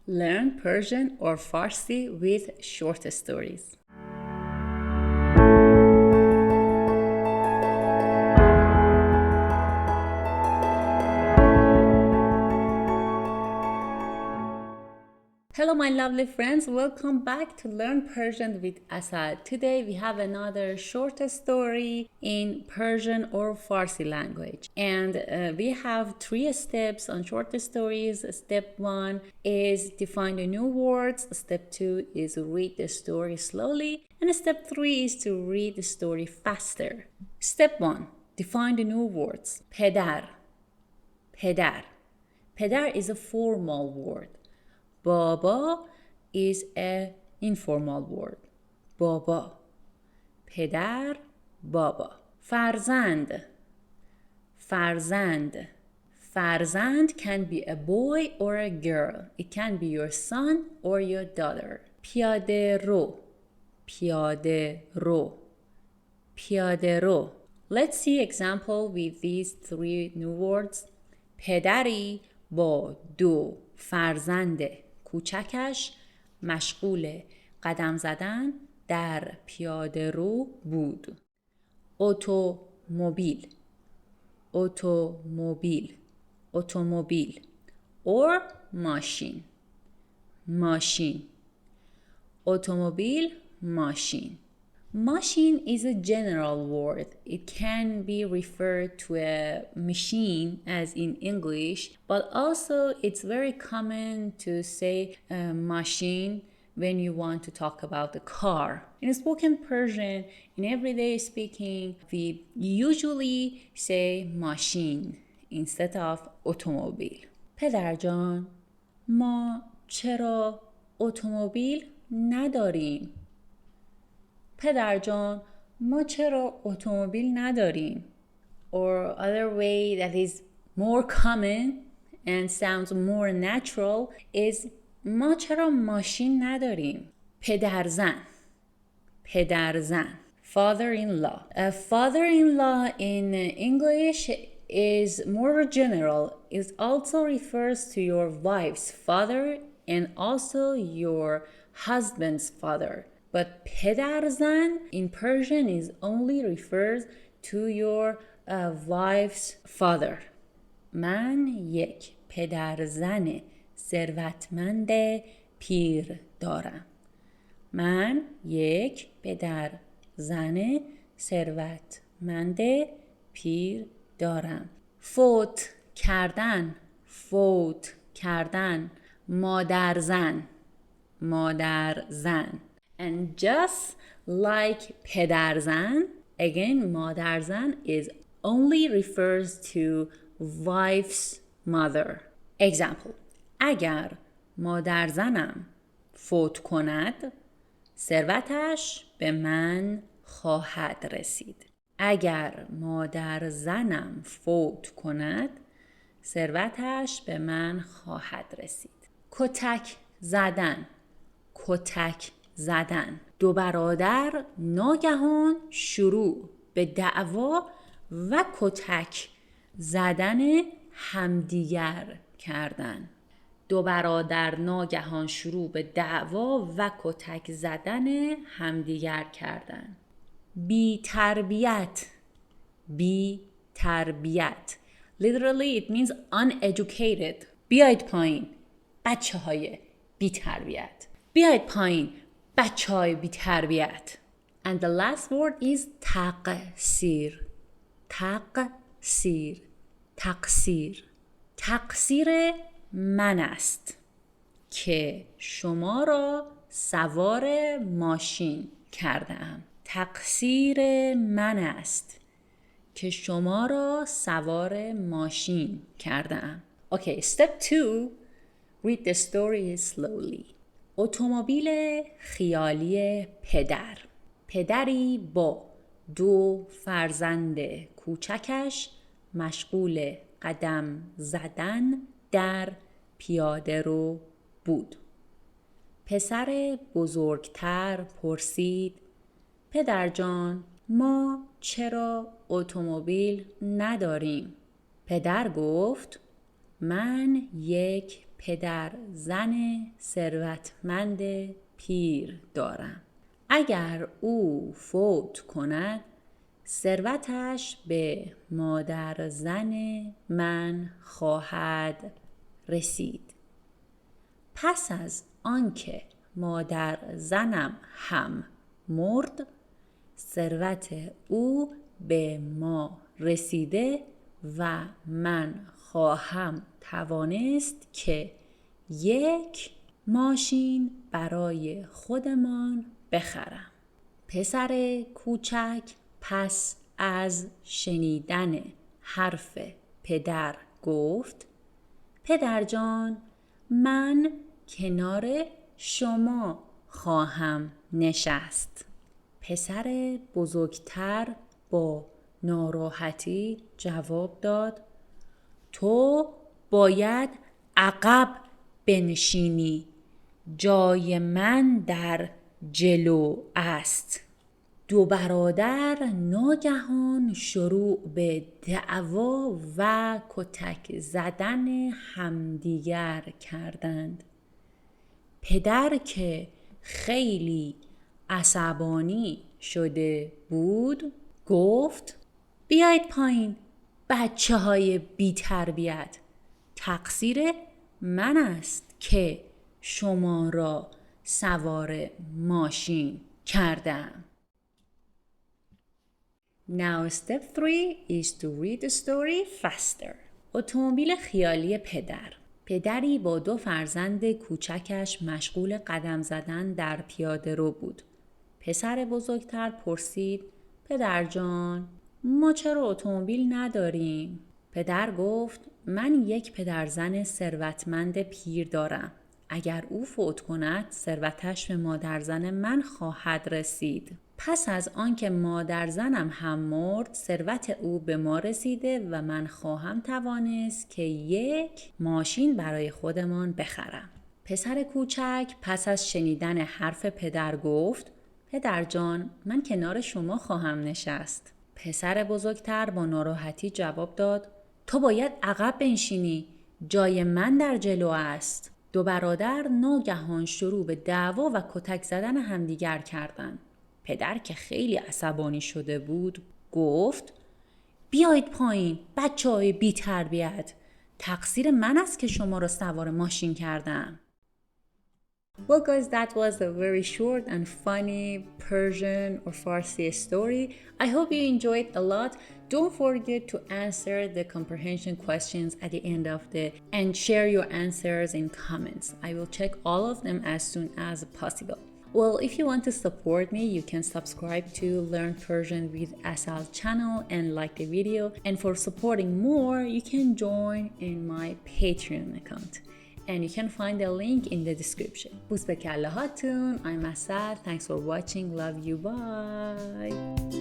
Learn Persian or Farsi with short stories. Hello my lovely friends, welcome back to Learn Persian with Asal. Today we have another short story in Persian or Farsi language. And we have 3 steps on short stories. Step 1 is define the new words. Step 2 is read the story slowly. And step 3 is to read the story faster. Step 1, define the new words. Pedar. Pedar. Pedar is a formal word. Baba is an informal word. Baba. پدر بابا. فرزند. فرزند. فرزند can be a boy or a girl. It can be your son or your daughter. پیاده رو. پیاده رو. پیاده رو. Let's see example with these 3 new words. پدری با 2 فرزند کوچکش مشغول قدم زدن در پیاده رو بود. اتومبیل. اتومبیل. اتومبیل or ماشین. ماشین. اتومبیل ماشین. Machine is a general word. It can be referred to a machine as in English, but also it's very common to say machine when you want to talk about the car. In spoken Persian, in everyday speaking, we usually say machine instead of automobile. پدر جان، ما چرا اتومبیل نداریم؟ پدر جان، ما چرا اتومبیل نداریم؟ Or other way that is more common and sounds more natural is ما چرا ماشین نداریم؟ پدرزن. پدرزن. Father-in-law. A father-in-law in English is more general. It also refers to your wife's father and also your husband's father. But پدرزن in Persian is only refers to your wife's father. من یک پدرزن ثروتمند پیر دارم. من یک پدرزن ثروتمند پیر دارم. فوت کردن. فوت کردن. مادرزن. مادرزن. And just like پدرزن, again مادرزن is only refers to wife's mother. Example. اگر مادرزنم فوت کند ثروتش به من خواهد رسید. اگر مادرزنم فوت کند ثروتش به من خواهد رسید. کتک زدن. کتک زدن. 2 برادر ناگهان شروع به دعوا و کتک زدن همدیگر کردن. 2 برادر ناگهان شروع به دعوا و کتک زدن همدیگر کردن. بی تربیت. بی تربیت. Literally it means uneducated. بیاید پایین بچه های بی تربیت. بیاید پایین بچه های بی تربیت. And the last word is تقصیر. تقصیر. تقصیر. تقصیر من است که شما را سوار ماشین کردم. تقصیر من است که شما را سوار ماشین کردم. Okay, step 2. Read the story slowly. اتومبیل خیالی پدر. پدری با 2 فرزند کوچکش مشغول قدم زدن در پیاده رو بود. پسر بزرگتر پرسید پدر جان، ما چرا اتومبیل نداریم؟ پدر گفت من یک پدر زن ثروتمند پیر دارم. اگر او فوت کند ثروتش به مادر زن من خواهد رسید. پس از آنکه مادر زنم هم مرد ثروت او به ما رسیده و من خواهم توانست که یک ماشین برای خودمان بخرم. پسر کوچک پس از شنیدن حرف پدر گفت: پدر جان، من کنار شما خواهم نشست. پسر بزرگتر با ناراحتی جواب داد: تو باید عقب بنشینی، جای من در جلو است. دو برادر ناگهان شروع به دعوا و کتک زدن همدیگر کردند. پدر که خیلی عصبانی شده بود گفت: بیایید پایین بچه های بی تربیت. تقصیر من است که شما را سوار ماشین کردم. Now step 3 is to read the story faster. اتومبیل خیالی پدر. پدری با 2 فرزند کوچکش مشغول قدم زدن در پیاده رو بود. پسر بزرگتر پرسید: پدر جان، ما چرا اتومبیل نداریم؟ پدر گفت: من یک پدرزن ثروتمند پیر دارم. اگر او فوت کند ثروتش به مادرزن من خواهد رسید. پس از آنکه مادرزنم هم مرد ثروت او به ما رسیده و من خواهم توانست که یک ماشین برای خودمان بخرم. پسر کوچک پس از شنیدن حرف پدر گفت: پدر جان، من کنار شما خواهم نشست. پسر بزرگتر با ناراحتی جواب داد: تو باید عقب بنشینی، جای من در جلو است. دو برادر ناگهان شروع به دعوا و کتک زدن همدیگر کردند. پدر که خیلی عصبانی شده بود گفت: بیایید پایین بچه های بی تربیت. تقصیر من است که شما را سوار ماشین کردم. Well guys, that was a very short and funny Persian or Farsi story. I hope you enjoyed a lot. Don't forget to answer the comprehension questions at the end of and share your answers in comments. I will check all of them as soon as possible. Well, if you want to support me, you can subscribe to Learn Persian with Asal channel and like the video. And for supporting more, you can join in my Patreon account. And you can find the link in the description. بوس به کله هاتون. I'm Asal. Thanks for watching. Love you. Bye.